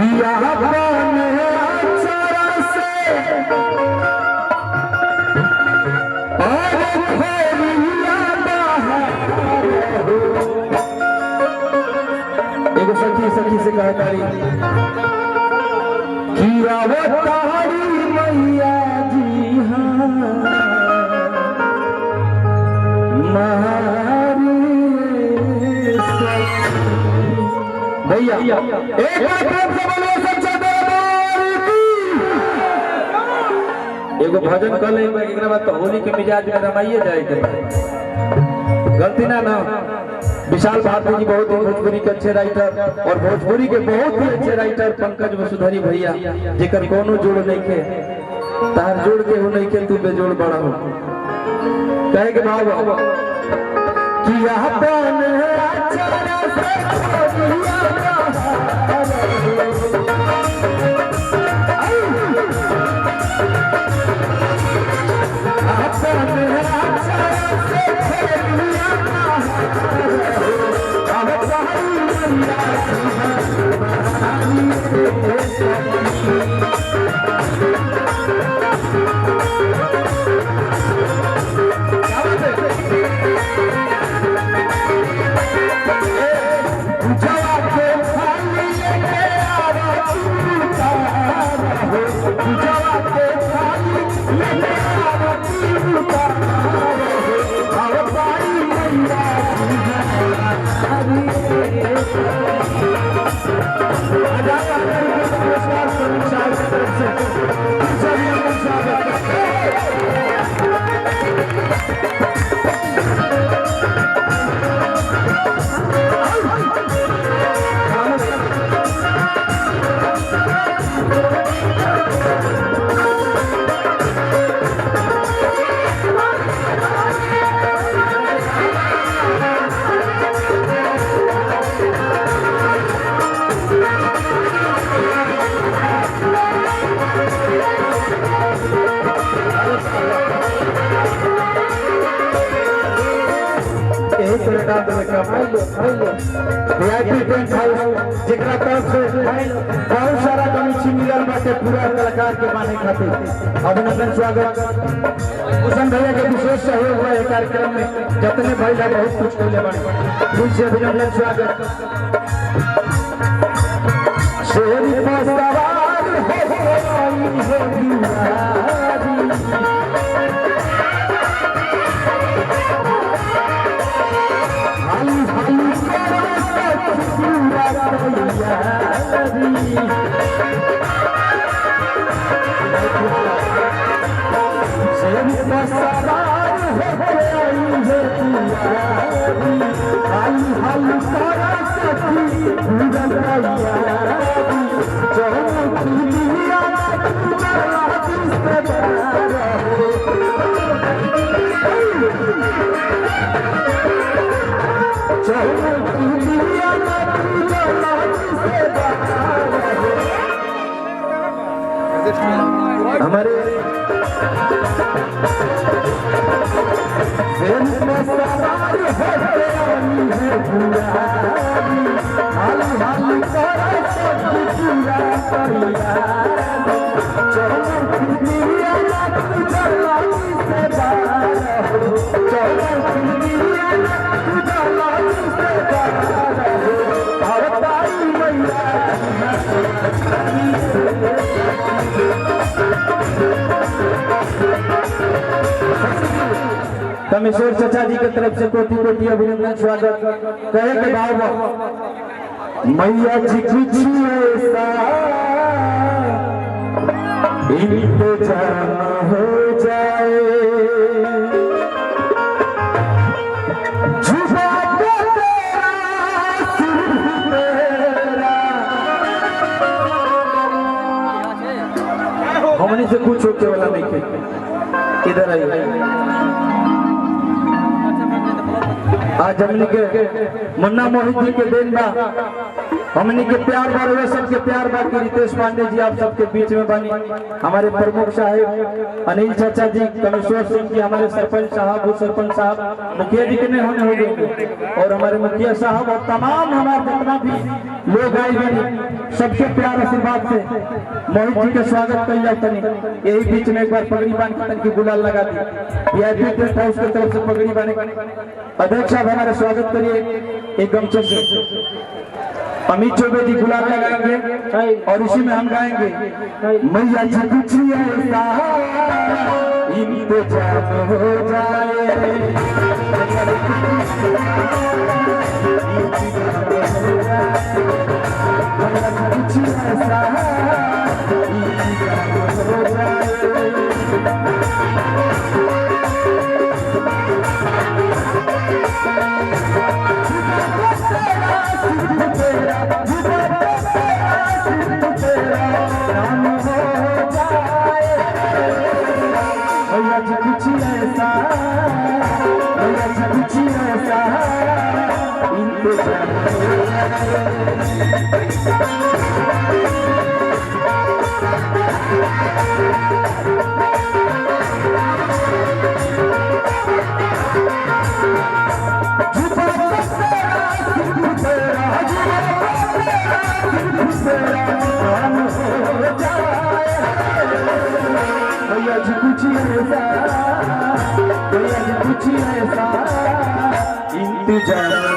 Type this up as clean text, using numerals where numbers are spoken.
किया अपने अक्षर से और खोलिया एगो सखी से कहा तारी किया वो तारी मैया जी हाँ भैया एक बार प्रेम से बोलो सच्चा दरबार की। एगो भजन कर ले एकरा बाद तो होली के मिजाज में रमाइए जाए के गलती ना विशाल भारती जी बहुत ही भोजपुरी के अच्छे राइटर और भोजपुरी के बहुत ही अच्छे राइटर पंकज वसुधरी भैया जेकर कोनो जोड़ नहीं के तार जोड़ के हो नहीं के तू बेजोड़ बड़ा हो कहे के भाव कि अपन अक्षर से खोलिया बहुत सारा कमीची मिलल बाटे पूरा कलाकार के माने खातिर अभिनंदन स्वागत भूषण भैया के विशेष सहयोग हुआ है कार्यक्रम में जितने भाई लोग बहुत कुछ कहले बाटे दिल से अभिनंदन स्वागत। शेरी पर सवार हो हमारे कमेश्वर चाचा जी की तरफ से कोटि कोटि अभिनंदन स्वागत कहे के भाव मैया जी कुछ ऐसा इंतजाम हो जाए हमने से कुछ होके वाला नहीं थे इधर आइए आज हमने के मुन्ना मोहित जी के देन बा हमने के प्यार बार सबके प्यार बार के रितेश पांडे जी आप सबके बीच में बनी, हमारे प्रमुख साहेब अनिल चाचा जी, कमेश्वर सिंह जी, हमारे सरपंच साहब, उप सरपंच साहब, मुखिया जी कितने होने हो गए, और हमारे मुखिया साहब और तमाम हमारे जितना भी लोग आए बनी, सबके प्यार आशीर्वाद से मोहित जी के स्वागत कर जाओ तनी। यही बीच में एक बार पगड़ी बांध के तन की गुलाल लगा दी, वीआईपी टेस्ट हाउस की तरफ से पगड़ी बांधे। अध्यक्ष साहब हमारा स्वागत करिए एक गमछे से। अमित चौबे जी गुलाब लगाएंगे और इसी में हम गाएंगे मैया जी कुछ ऐसा इंतजाम हो जाए, कुछ ऐसा हो जाए। कुछ ऐसा इंतजार